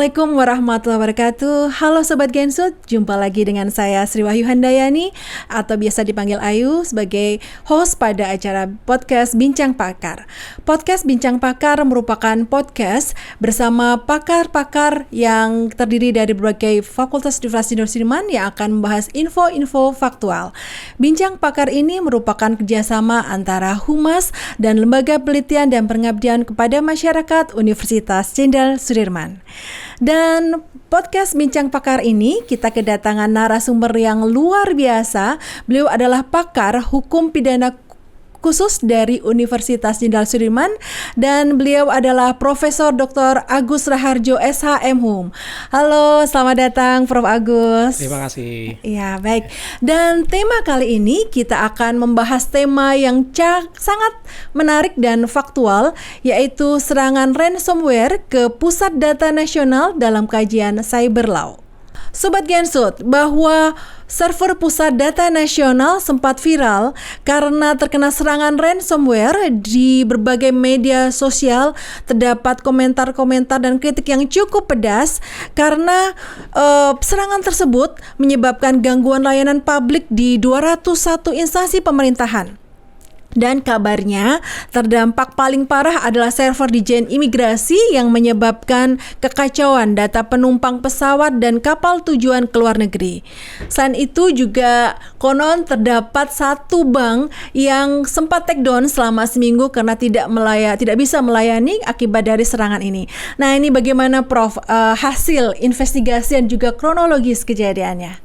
Assalamualaikum warahmatullahi wabarakatuh. Halo Sobat Gensut, jumpa lagi dengan saya Sri Wahyu Handayani atau biasa dipanggil Ayu sebagai host pada acara podcast Bincang Pakar. Podcast Bincang Pakar merupakan podcast bersama pakar-pakar yang terdiri dari berbagai fakultas Universitas Sudirman yang akan membahas info-info faktual. Bincang Pakar ini merupakan kerjasama antara Humas dan Lembaga Penelitian dan Pengabdian kepada Masyarakat Universitas Jenderal Sudirman. Dan podcast Bincang Pakar ini kita kedatangan narasumber yang luar biasa. Beliau adalah pakar hukum pidana khusus dari Universitas Jenderal Sudirman dan beliau adalah Profesor Dr. Agus Raharjo SH.M.Hum. Halo, selamat datang Prof. Agus. Terima kasih. Ya, baik. Dan tema kali ini kita akan membahas tema yang sangat menarik dan faktual, yaitu serangan ransomware ke Pusat Data Nasional dalam kajian Cyber Law. Sobat Gensut, bahwa server Pusat Data Nasional sempat viral karena terkena serangan ransomware. Di berbagai media sosial terdapat komentar-komentar dan kritik yang cukup pedas karena serangan tersebut menyebabkan gangguan layanan publik di 201 instansi pemerintahan. Dan kabarnya terdampak paling parah adalah server Dijen Imigrasi yang menyebabkan kekacauan data penumpang pesawat dan kapal tujuan ke luar negeri. Selain itu juga konon terdapat satu bank yang sempat take down selama seminggu karena tidak bisa melayani akibat dari serangan ini. Nah, ini bagaimana Prof hasil investigasi dan juga kronologis kejadiannya?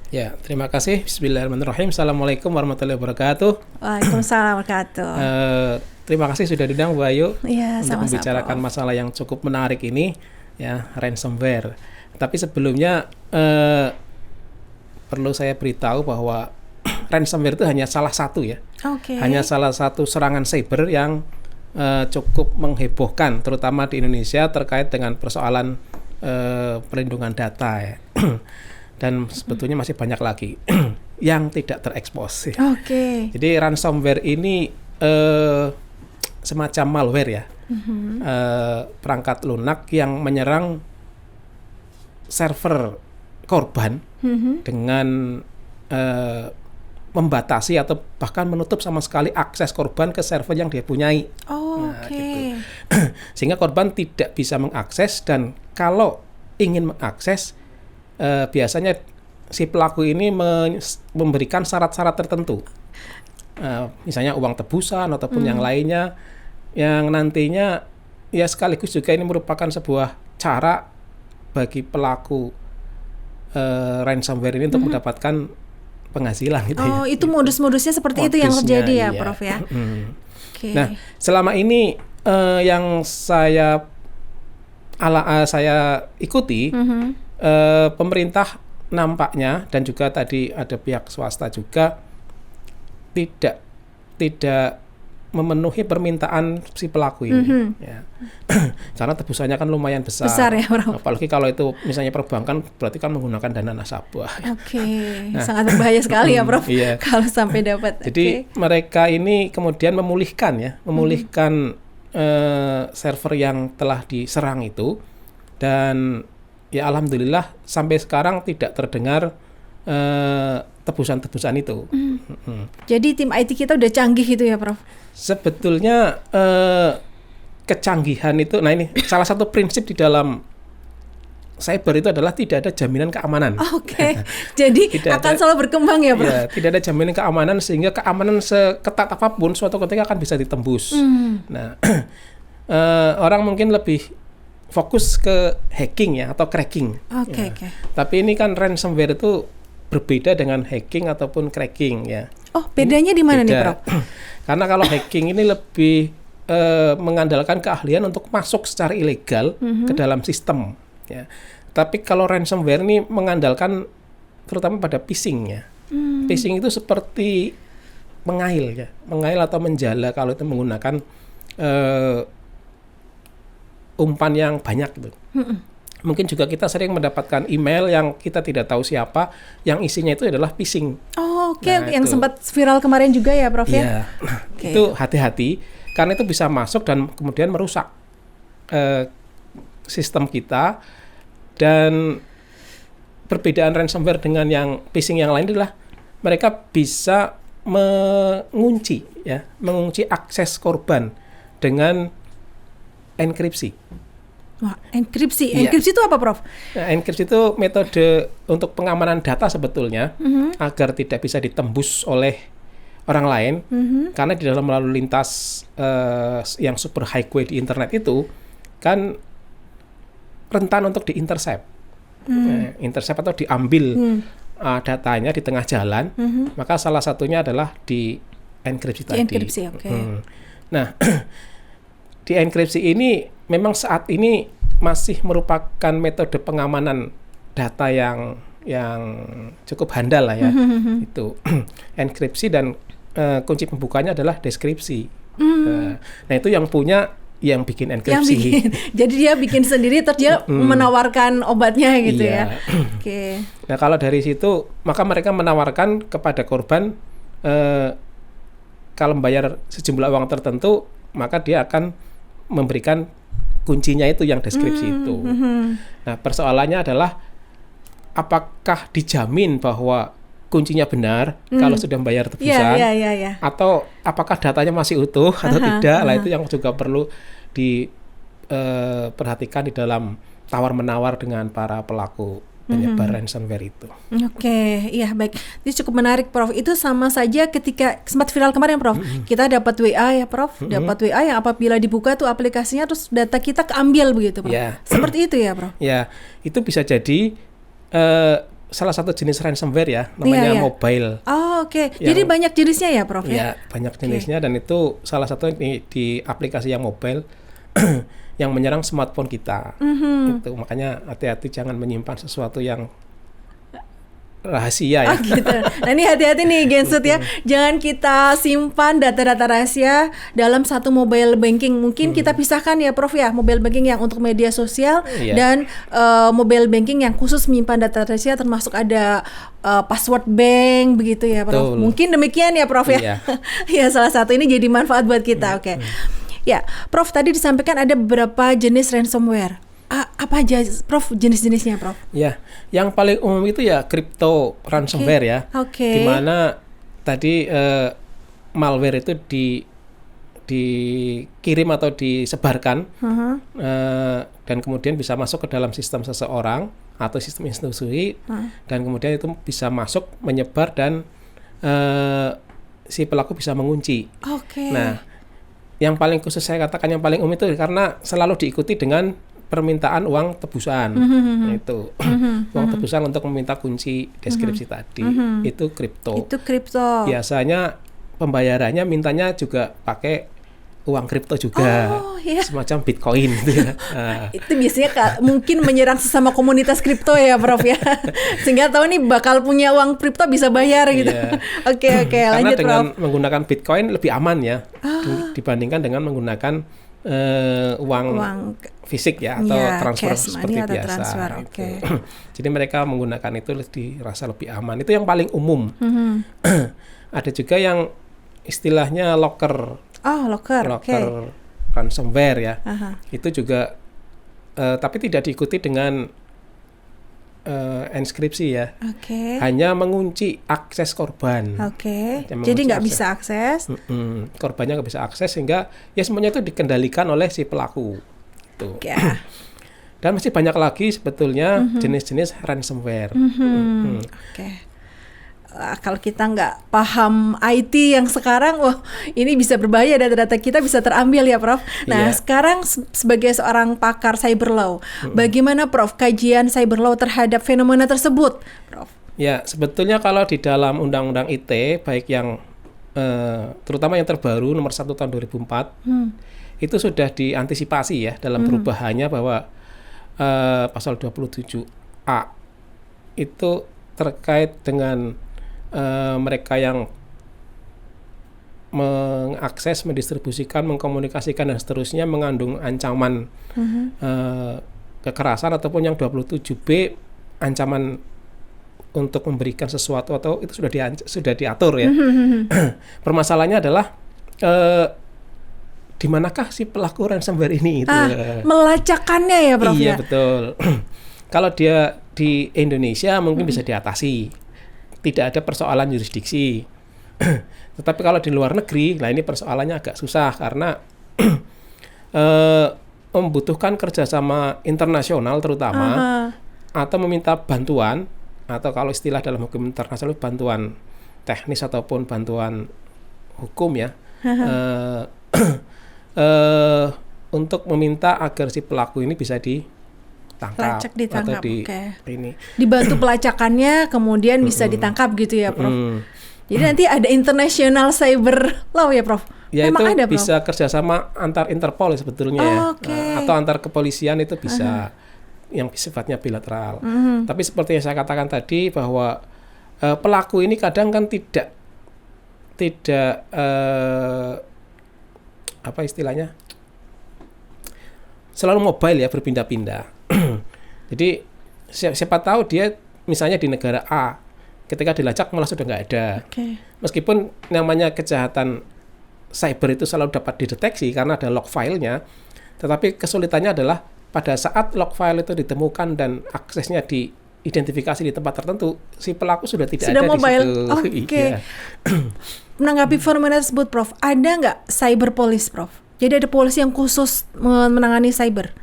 Ya, terima kasih. Bismillahirrahmanirrahim. Assalamualaikum warahmatullahi wabarakatuh. Waalaikumsalam warahmatullahi wabarakatuh. Terima kasih sudah diundang Bu Ayu ya, untuk membicarakan masalah yang cukup menarik ini, ya, ransomware. Tapi sebelumnya perlu saya beritahu bahwa ransomware itu hanya salah satu, ya. Okay. Hanya salah satu serangan cyber yang cukup menghebohkan, terutama di Indonesia terkait dengan persoalan perlindungan data, ya. Dan sebetulnya masih banyak lagi yang tidak terekspos. Okay. Jadi ransomware ini semacam malware, ya, perangkat lunak yang menyerang server korban dengan membatasi atau bahkan menutup sama sekali akses korban ke server yang dia punyai. Gitu. Sehingga korban tidak bisa mengakses, dan kalau ingin mengakses biasanya si pelaku ini memberikan syarat-syarat tertentu, misalnya uang tebusan ataupun yang lainnya, yang nantinya ya sekaligus juga ini merupakan sebuah cara bagi pelaku ransomware ini untuk mendapatkan penghasilan gitu. Itu modus-modusnya seperti itu yang terjadi ya, Prof, ya. Okay. Nah, selama ini yang saya ikuti, pemerintah nampaknya dan juga tadi ada pihak swasta juga tidak memenuhi permintaan si pelaku ini, ya. Karena tebusannya kan lumayan besar ya, Prof. Apalagi kalau itu misalnya perbankan, berarti kan menggunakan dana nasabah. Nah, sangat berbahaya sekali ya, Prof. Iya. Kalau sampai dapat. Jadi mereka ini kemudian memulihkan server yang telah diserang itu, dan ya alhamdulillah sampai sekarang tidak terdengar tebusan-tebusan itu. Jadi tim IT kita udah canggih gitu ya, Prof? Sebetulnya kecanggihan itu, nah ini salah satu prinsip di dalam cyber itu adalah tidak ada jaminan keamanan. Oke. Jadi akan selalu berkembang ya, Prof? Ya, tidak ada jaminan keamanan, sehingga keamanan seketat apapun suatu ketika akan bisa ditembus. Nah, orang mungkin lebih fokus ke hacking, ya, atau cracking. Oke. Tapi ini kan ransomware itu berbeda dengan hacking ataupun cracking, ya. Oh, bedanya di mana nih, Prof? Karena kalau hacking ini lebih mengandalkan keahlian untuk masuk secara ilegal ke dalam sistem, ya. Tapi kalau ransomware ini mengandalkan terutama pada phishing, ya. Phishing itu seperti mengail, ya. Mengail atau menjala kalau itu menggunakan umpan yang banyak gitu. Mungkin juga kita sering mendapatkan email yang kita tidak tahu siapa, yang isinya itu adalah phishing. Oke. Yang sempat viral kemarin juga ya, Prof, ya? Itu hati-hati, karena itu bisa masuk dan kemudian merusak sistem kita, Dan perbedaan ransomware dengan yang phishing yang lain adalah mereka bisa mengunci akses korban dengan enkripsi. Wah, enkripsi. Iya. Enkripsi itu apa, Prof? Nah, enkripsi itu metode untuk pengamanan data sebetulnya agar tidak bisa ditembus oleh orang lain, karena di dalam lalu lintas yang super highway di internet itu kan rentan untuk diintercept. Intercept atau diambil datanya di tengah jalan, maka salah satunya adalah di enkripsi tadi. Enkripsi, oke. Nah, di enkripsi ini memang saat ini masih merupakan metode pengamanan data yang cukup handal lah ya. Itu enkripsi dan kunci pembukanya adalah deskripsi. Nah, itu yang punya yang bikin enkripsi. Jadi dia bikin sendiri terus dia menawarkan obatnya gitu ya. Oke. Nah, kalau dari situ maka mereka menawarkan kepada korban kalau membayar sejumlah uang tertentu maka dia akan memberikan kuncinya itu yang deskripsi itu. Nah, persoalannya adalah apakah dijamin bahwa kuncinya benar kalau sudah membayar tebusan, atau apakah datanya masih utuh atau tidak? Lah itu yang juga perlu diperhatikan di dalam tawar-menawar dengan para pelaku penyebar ransomware itu. Oke, iya baik. Ini cukup menarik, Prof. Itu sama saja ketika sempat viral kemarin, Prof. Kita dapat WA ya, Prof. Dapat WA yang apabila dibuka tuh aplikasinya terus data kita keambil begitu, Prof. Ya. Seperti itu ya, Prof. Ya, itu bisa jadi salah satu jenis ransomware ya, namanya mobile. Oh, oke. Jadi banyak jenisnya ya, Prof? Ya, banyak jenisnya dan itu salah satu di aplikasi yang mobile yang menyerang smartphone kita. Itu makanya hati-hati jangan menyimpan sesuatu yang rahasia ya. Oh, gitu. Nah, ini hati-hati nih Gensut ya. Jangan kita simpan data-data rahasia dalam satu mobile banking. Mungkin kita pisahkan ya, Prof ya, mobile banking yang untuk media sosial dan mobile banking yang khusus menyimpan data rahasia, termasuk ada password bank begitu ya, Prof. Betul. Mungkin demikian ya, Prof ya. Ya, salah satu ini jadi manfaat buat kita. Oke. Ya, Prof, tadi disampaikan ada beberapa jenis ransomware. Apa aja, Prof, jenis-jenisnya, Prof? Ya, yang paling umum itu ya crypto ransomware ya. Di mana tadi malware itu dikirim atau disebarkan dan kemudian bisa masuk ke dalam sistem seseorang atau sistem institusi dan kemudian itu bisa masuk, menyebar dan si pelaku bisa mengunci. Nah, yang paling khusus saya katakan yang paling umum itu karena selalu diikuti dengan permintaan uang tebusan. Itu uang tebusan untuk meminta kunci deskripsi tadi. Itu kripto. Biasanya pembayarannya mintanya juga pakai uang kripto juga. Semacam Bitcoin gitu ya. Itu biasanya mungkin menyerang sesama komunitas kripto ya, Prof ya. Sehingga tahu nih bakal punya uang kripto bisa bayar gitu. Oke, lanjut, Prof. Karena dengan menggunakan Bitcoin lebih aman ya dibandingkan dengan menggunakan uang fisik ya atau transfer seperti biasa. Jadi mereka menggunakan itu dirasa lebih aman. Itu yang paling umum. Ada juga yang istilahnya locker ransomware ya. Itu juga tapi tidak diikuti dengan enskripsi ya. Hanya mengunci akses korban. Jadi nggak bisa akses. Korbannya nggak bisa akses sehingga ya semuanya itu dikendalikan oleh si pelaku. Tuh. Dan masih banyak lagi sebetulnya jenis-jenis ransomware. Kalau kita nggak paham IT yang sekarang, wah ini bisa berbahaya, data-data kita bisa terambil ya, Prof. Nah, sekarang sebagai seorang pakar cyber law, bagaimana, Prof, kajian cyber law terhadap fenomena tersebut, Prof? Ya, sebetulnya kalau di dalam Undang-Undang IT, baik yang terutama yang terbaru nomor 1 tahun 2004, itu sudah diantisipasi ya dalam perubahannya bahwa pasal 27A itu terkait dengan mereka yang mengakses, mendistribusikan, mengkomunikasikan dan seterusnya mengandung ancaman kekerasan ataupun yang 27B ancaman untuk memberikan sesuatu atau itu sudah diatur ya. Permasalahannya adalah di manakah si pelaku ransomware ini itu? Melacakannya ya, Prof. Iya, betul. Kalau dia di Indonesia mungkin bisa diatasi, tidak ada persoalan yurisdiksi. Tetapi kalau di luar negeri, nah ini persoalannya agak susah karena membutuhkan kerjasama internasional terutama, atau meminta bantuan, atau kalau istilah dalam hukum internasional bantuan teknis ataupun bantuan hukum ya, untuk meminta agar si pelaku ini bisa ditangkap ditangkap, atau ini dibantu pelacakannya, kemudian bisa ditangkap gitu ya, Prof. Jadi nanti ada international cyber law ya, Prof? Ya, memang itu ada, Prof? bisa kerjasama antar Interpol sebetulnya ya, atau antar kepolisian itu bisa, yang sifatnya bilateral. Tapi seperti yang saya katakan tadi bahwa pelaku ini kadang kan tidak apa istilahnya, selalu mobile ya, berpindah-pindah. Jadi siapa tahu dia misalnya di negara A, ketika dilacak malah sudah nggak ada. Meskipun namanya kejahatan cyber itu selalu dapat dideteksi karena ada log filenya, tetapi kesulitannya adalah pada saat log file itu ditemukan dan aksesnya diidentifikasi di tempat tertentu, si pelaku sudah tidak ada mobile. di situ. Iya. Menanggapi fenomena tersebut, Prof, ada nggak cyber police, Prof? Jadi ada polisi yang khusus menangani cyber?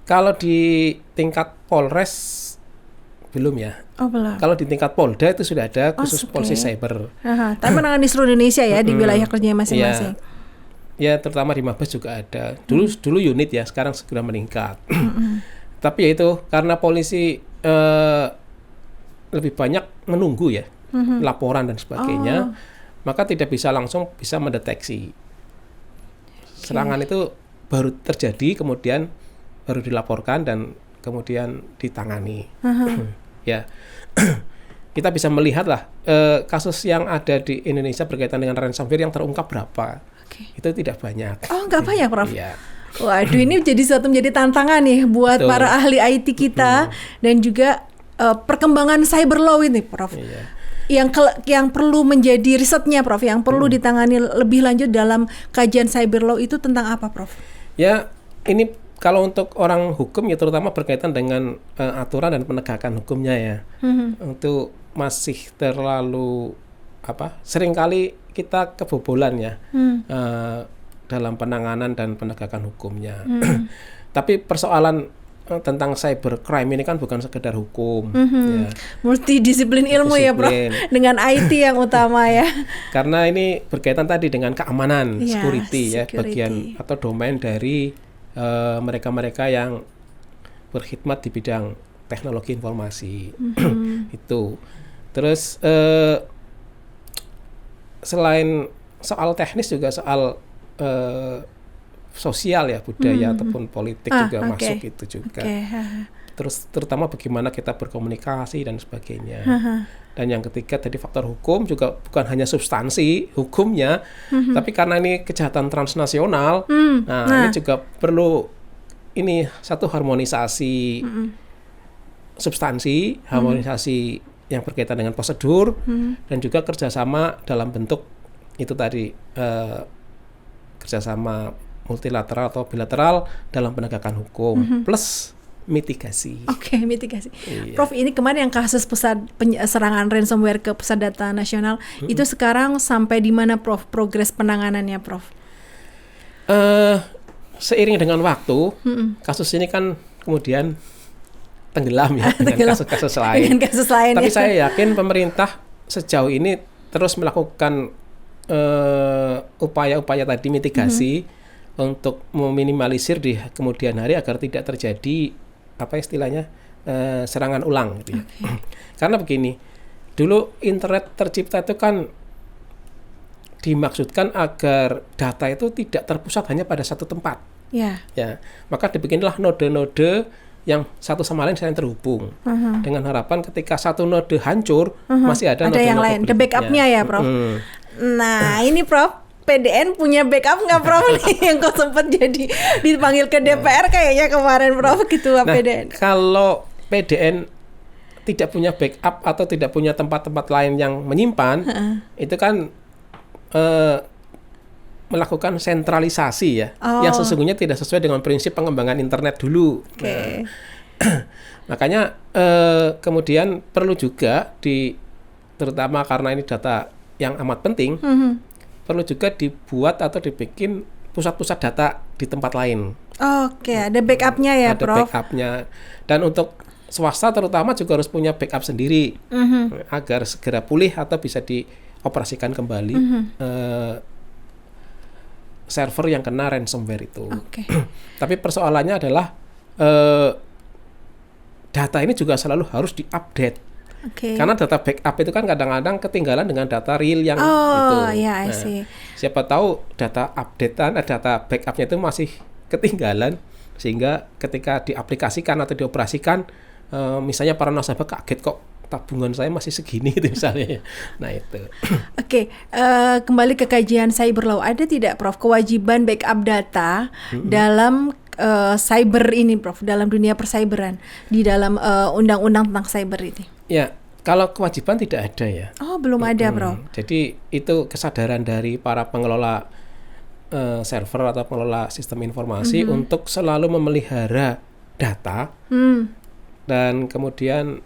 Kalau di tingkat Polres belum ya. Belum. Kalau di tingkat Polda itu sudah ada khusus polisi cyber. Tapi menangani seluruh Indonesia ya, di wilayah kerjanya masing-masing. Ya, terutama di Mabes juga ada. Dulu unit ya, sekarang segera meningkat. Tapi ya itu karena polisi lebih banyak menunggu ya, laporan dan sebagainya, maka tidak bisa langsung bisa mendeteksi. Serangan itu baru terjadi, kemudian baru dilaporkan dan kemudian ditangani. Ya, kita bisa melihat lah kasus yang ada di Indonesia berkaitan dengan ransomware yang terungkap berapa. Itu tidak banyak. Nggak banyak, Prof? Iya. Waduh, ini menjadi tantangan nih buat para ahli IT kita dan juga perkembangan cyber law ini, Prof. Iya. Yang perlu menjadi risetnya, Prof, yang perlu ditangani lebih lanjut dalam kajian cyber law itu tentang apa, Prof? Ya, ini kalau untuk orang hukum ya terutama berkaitan dengan aturan dan penegakan hukumnya ya. Itu masih terlalu seringkali kita kebobolan ya dalam penanganan dan penegakan hukumnya. Tapi persoalan tentang cyber crime ini kan bukan sekedar hukum, ya. Multidisiplin ilmu ya, Prof, dengan IT yang utama ya. Karena ini berkaitan tadi dengan keamanan, security ya, bagian atau domain dari mereka-mereka yang berkhidmat di bidang teknologi informasi. Itu. Terus selain soal teknis juga soal sosial ya, budaya ataupun politik juga masuk itu juga. Terus terutama bagaimana kita berkomunikasi dan sebagainya. Dan yang ketiga tadi faktor hukum juga bukan hanya substansi hukumnya, tapi karena ini kejahatan transnasional, ini juga perlu satu harmonisasi substansi, harmonisasi yang berkaitan dengan prosedur, dan juga kerjasama dalam bentuk itu tadi kerjasama multilateral atau bilateral dalam penegakan hukum plus mitigasi. Mitigasi. Iya. Prof, ini kemarin yang kasus serangan ransomware ke Pusat Data Nasional itu sekarang sampai di mana, Prof? Progres penanganannya, Prof? Seiring dengan waktu, kasus ini kan kemudian tenggelam ya dengan kasus-kasus lain. Tapi saya yakin pemerintah sejauh ini terus melakukan upaya-upaya tadi mitigasi untuk meminimalisir di kemudian hari agar tidak terjadi serangan ulang gitu ya. Karena begini, dulu internet tercipta itu kan dimaksudkan agar data itu tidak terpusat hanya pada satu tempat. Ya, maka dibikinlah node-node yang satu sama lain saling terhubung dengan harapan ketika satu node hancur masih ada node yang lain, ada backup-nya ya, Prof. Nah, ini Prof, PDN punya backup nggak, Prof? Yang kok sempat jadi dipanggil ke DPR kayaknya kemarin, Prof, Ketua PDN. Kalau PDN tidak punya backup atau tidak punya tempat-tempat lain yang menyimpan, itu kan melakukan sentralisasi ya, yang sesungguhnya tidak sesuai dengan prinsip pengembangan internet dulu. Makanya kemudian perlu juga terutama karena ini data yang amat penting, perlu juga dibuat atau dibikin pusat-pusat data di tempat lain. Oke, ada backupnya ya, Ada Prof. backupnya. Dan untuk swasta terutama juga harus punya backup sendiri agar segera pulih atau bisa dioperasikan kembali server yang kena ransomware itu. Oke. Tapi persoalannya adalah data ini juga selalu harus diupdate. Oke. Karena data backup itu kan kadang-kadang ketinggalan dengan data real yang itu. Oh, ya, I Nah, see. siapa tahu data updatean, data backupnya itu masih ketinggalan, sehingga ketika diaplikasikan atau dioperasikan, misalnya para nasabah kaget kok tabungan saya masih segini itu misalnya. Nah itu. Oke, kembali ke kajian cyber law, ada tidak, Prof, kewajiban backup data dalam cyber ini, Prof, dalam dunia percyberan, di dalam undang-undang tentang cyber ini? Ya, kalau kewajiban tidak ada ya. Oh, belum ada, Prof. Jadi itu kesadaran dari para pengelola server atau pengelola sistem informasi untuk selalu memelihara data dan kemudian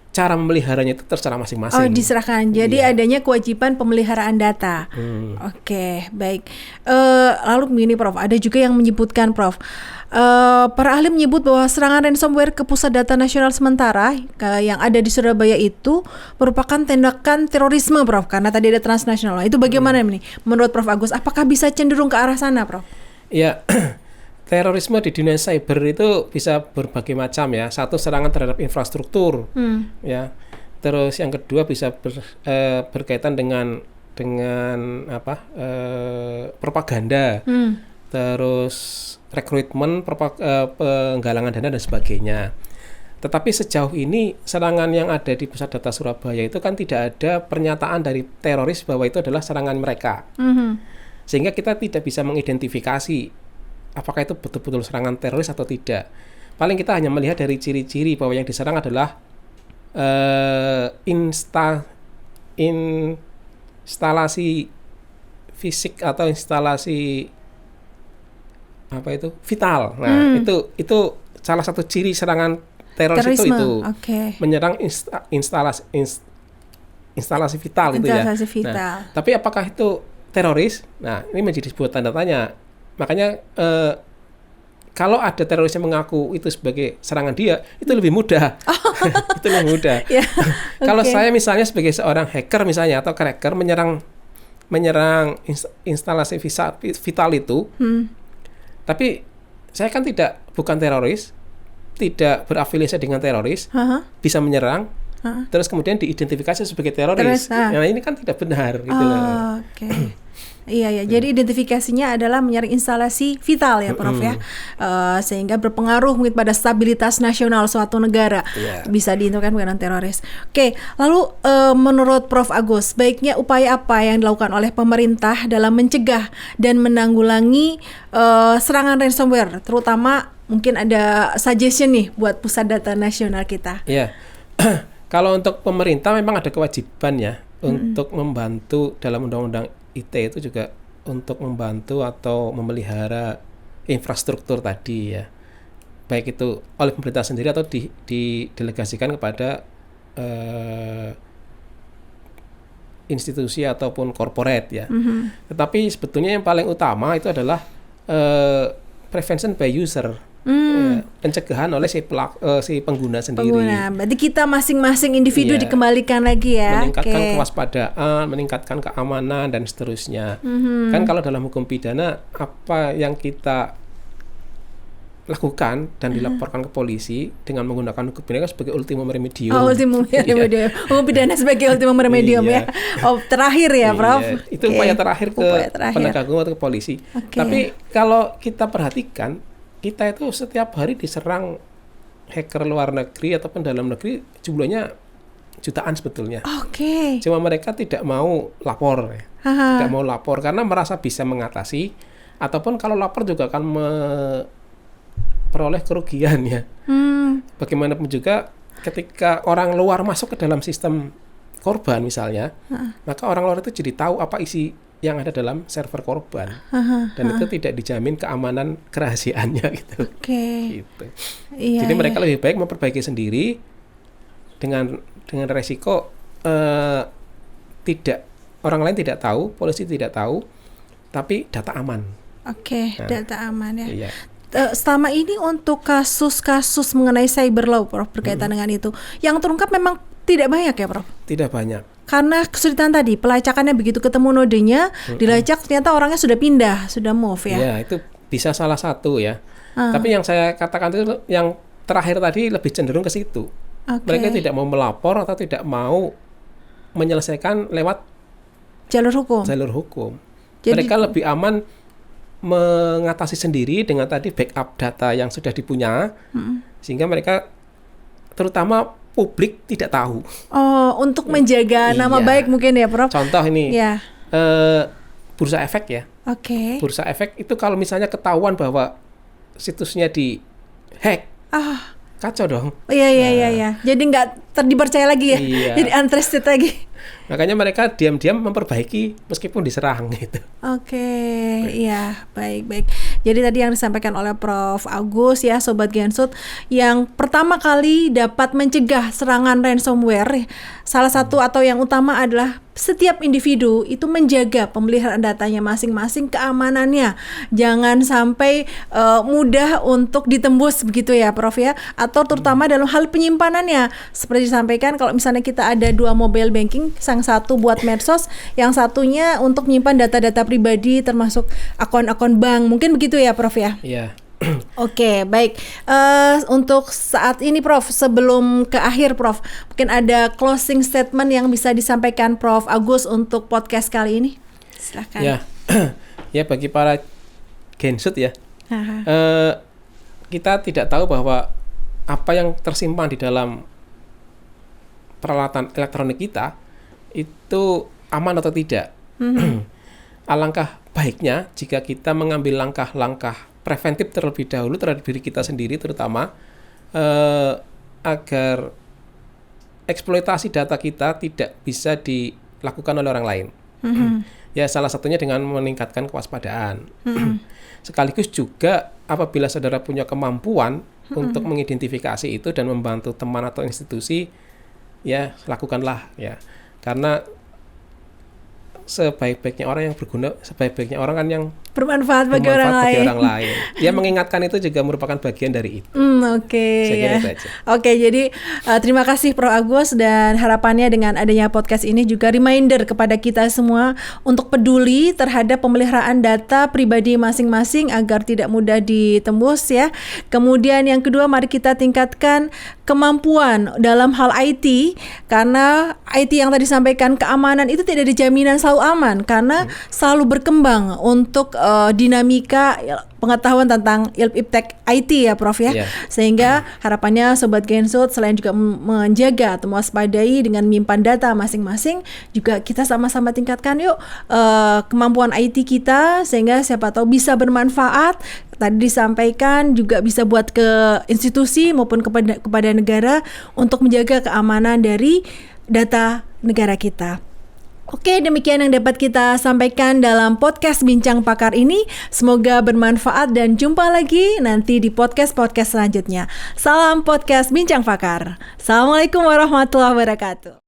cara memeliharanya itu terserah masing-masing. Oh, diserahkan. Jadi adanya kewajiban pemeliharaan data. Oke, baik. Lalu begini, Prof, ada juga yang menyebutkan, Prof, para ahli menyebut bahwa serangan ransomware ke pusat data nasional sementara yang ada di Surabaya itu merupakan tindakan terorisme, Prof, karena tadi ada transnasional. Itu bagaimana nih menurut Prof Agus? Apakah bisa cenderung ke arah sana, Prof? Ya, terorisme di dunia cyber itu bisa berbagai macam ya. Satu, serangan terhadap infrastruktur, ya. Terus yang kedua bisa berkaitan dengan propaganda. Terus rekrutmen, penggalangan dana dan sebagainya. Tetapi sejauh ini serangan yang ada di pusat data Surabaya itu kan tidak ada pernyataan dari teroris bahwa itu adalah serangan mereka. Sehingga kita tidak bisa mengidentifikasi apakah itu betul-betul serangan teroris atau tidak. Paling kita hanya melihat dari ciri-ciri bahwa yang diserang adalah instalasi fisik atau instalasi vital. Nah, itu salah satu ciri serangan teroris itu menyerang instalasi vital itu ya. Nah, tapi apakah itu teroris? Nah, ini menjadi sebuah tanda tanya. Makanya kalau ada teroris yang mengaku itu sebagai serangan dia, itu lebih mudah. Itu lebih mudah. Kalau saya misalnya sebagai seorang hacker misalnya atau cracker menyerang instalasi vital itu, tapi saya kan bukan teroris, tidak berafiliasi dengan teroris, bisa menyerang, terus kemudian diidentifikasi sebagai teroris. Nah, ini kan tidak benar gitu loh. Iya, jadi identifikasinya adalah menyerang instalasi vital ya, Prof, ya, sehingga berpengaruh mungkin pada stabilitas nasional suatu negara, bisa diinterkan dengan teroris. Oke, lalu menurut Prof Agus, baiknya upaya apa yang dilakukan oleh pemerintah dalam mencegah dan menanggulangi serangan ransomware, terutama mungkin ada suggestion nih buat pusat data nasional kita? Iya, kalau untuk pemerintah memang ada kewajiban ya untuk membantu dalam undang-undang IT itu juga untuk membantu atau memelihara infrastruktur tadi ya, baik itu oleh pemerintah sendiri atau didelegasikan kepada institusi ataupun corporate ya. Tetapi sebetulnya yang paling utama itu adalah prevention by user. Pencegahan oleh si pengguna sendiri. Berarti kita masing-masing individu dikembalikan lagi ya. Meningkatkan kewaspadaan, meningkatkan keamanan dan seterusnya. Kan kalau dalam hukum pidana apa yang kita lakukan dan dilaporkan ke polisi dengan menggunakan hukum pidana sebagai ultimum remedium. Ultimum remedium. Hukum pidana sebagai ultimum remedium ya. Terakhir ya, Prof. Itu upaya terakhir ke penegak hukum atau ke polisi. Tapi kalau kita perhatikan, kita itu setiap hari diserang hacker luar negeri ataupun dalam negeri, jumlahnya jutaan sebetulnya. Cuma mereka tidak mau lapor, tidak mau lapor karena merasa bisa mengatasi, ataupun kalau lapor juga akan memperoleh kerugian ya. Bagaimanapun juga ketika orang luar masuk ke dalam sistem korban misalnya, maka orang luar itu jadi tahu apa isi yang ada dalam server korban. Dan itu tidak dijamin keamanan kerahasiaannya gitu. Oke. Gitu. Iya, Jadi mereka iya. lebih baik memperbaiki sendiri dengan resiko tidak orang lain tidak tahu, polisi tidak tahu, tapi data aman. Oke, Nah, data aman ya. Iya. Selama ini untuk kasus-kasus mengenai cyber law, Prof, berkaitan dengan itu, yang terungkap memang tidak banyak ya, Prof? Tidak banyak. Karena kesulitan tadi, pelacakannya begitu ketemu nodenya, dilacak ternyata orangnya sudah pindah, sudah move ya. Ya, itu bisa salah satu ya. Tapi yang saya katakan itu yang terakhir tadi lebih cenderung ke situ. Oke. Mereka tidak mau melapor atau tidak mau menyelesaikan lewat Jalur hukum. jalur hukum. Jadi- Mereka lebih aman mengatasi sendiri dengan tadi backup data yang sudah dipunya, sehingga mereka terutama publik tidak tahu. Oh, untuk menjaga nama Iya. baik mungkin ya, Prof? Contoh ini, Ya. bursa efek ya. Oke. Bursa efek itu kalau misalnya ketahuan bahwa situsnya di hack, kacau dong. Iya, iya. Jadi nggak dipercaya lagi ya. Iya. Jadi untrusted lagi. Makanya mereka diam-diam memperbaiki meskipun diserang gitu. Oke, iya, baik. Jadi tadi yang disampaikan oleh Prof. Agus ya, Sobat Gensut, yang pertama kali dapat mencegah serangan ransomware, salah satu atau yang utama adalah setiap individu itu menjaga pemeliharaan datanya masing-masing, keamanannya. Jangan sampai mudah untuk ditembus begitu ya, Prof ya. Atau terutama dalam hal penyimpanannya. Seperti disampaikan kalau misalnya kita ada 2 mobile banking, yang satu buat medsos, yang satunya untuk menyimpan data-data pribadi termasuk akun-akun bank. Mungkin begitu ya, Prof ya. Iya. Oke, baik. Untuk saat ini, Prof, sebelum ke akhir, Prof, mungkin ada closing statement yang bisa disampaikan Prof. Agus untuk podcast kali ini. Silakan. Ya. Ya, bagi para Gensut ya. Aha. Kita tidak tahu bahwa apa yang tersimpan di dalam peralatan elektronik kita itu aman atau tidak. Alangkah baiknya jika kita mengambil langkah-langkah preventif terlebih dahulu terhadap diri kita sendiri, terutama agar eksploitasi data kita tidak bisa dilakukan oleh orang lain. Ya, salah satunya dengan meningkatkan kewaspadaan. Sekaligus juga apabila saudara punya kemampuan untuk mengidentifikasi itu dan membantu teman atau institusi, ya lakukanlah ya. Karena sebaik-baiknya orang yang berguna, sebaik-baiknya orang kan yang Bermanfaat bagi orang bermanfaat bagi lain. orang lain. Ya, mengingatkan itu juga merupakan bagian dari itu. Oke, Saya kira ya. itu aja. Oke, jadi terima kasih Prof. Agus, dan harapannya dengan adanya podcast ini juga reminder kepada kita semua untuk peduli terhadap pemeliharaan data pribadi masing-masing agar tidak mudah ditembus ya. Kemudian yang kedua, mari kita tingkatkan kemampuan dalam hal IT, karena IT yang tadi sampaikan keamanan itu tidak dijaminan selalu aman karena selalu berkembang untuk dinamika pengetahuan tentang iptek IT ya, Prof ya. Iya. Sehingga harapannya Sobat Gensut selain juga menjaga atau mewaspadai dengan menyimpan data masing-masing, juga kita sama-sama tingkatkan yuk kemampuan IT kita sehingga siapa tahu bisa bermanfaat. Tadi disampaikan juga bisa buat ke institusi maupun kepada negara untuk menjaga keamanan dari data negara kita. Oke, demikian yang dapat kita sampaikan dalam podcast Bincang Pakar ini. Semoga bermanfaat dan jumpa lagi nanti di podcast-podcast selanjutnya. Salam podcast Bincang Pakar. Assalamualaikum warahmatullahi wabarakatuh.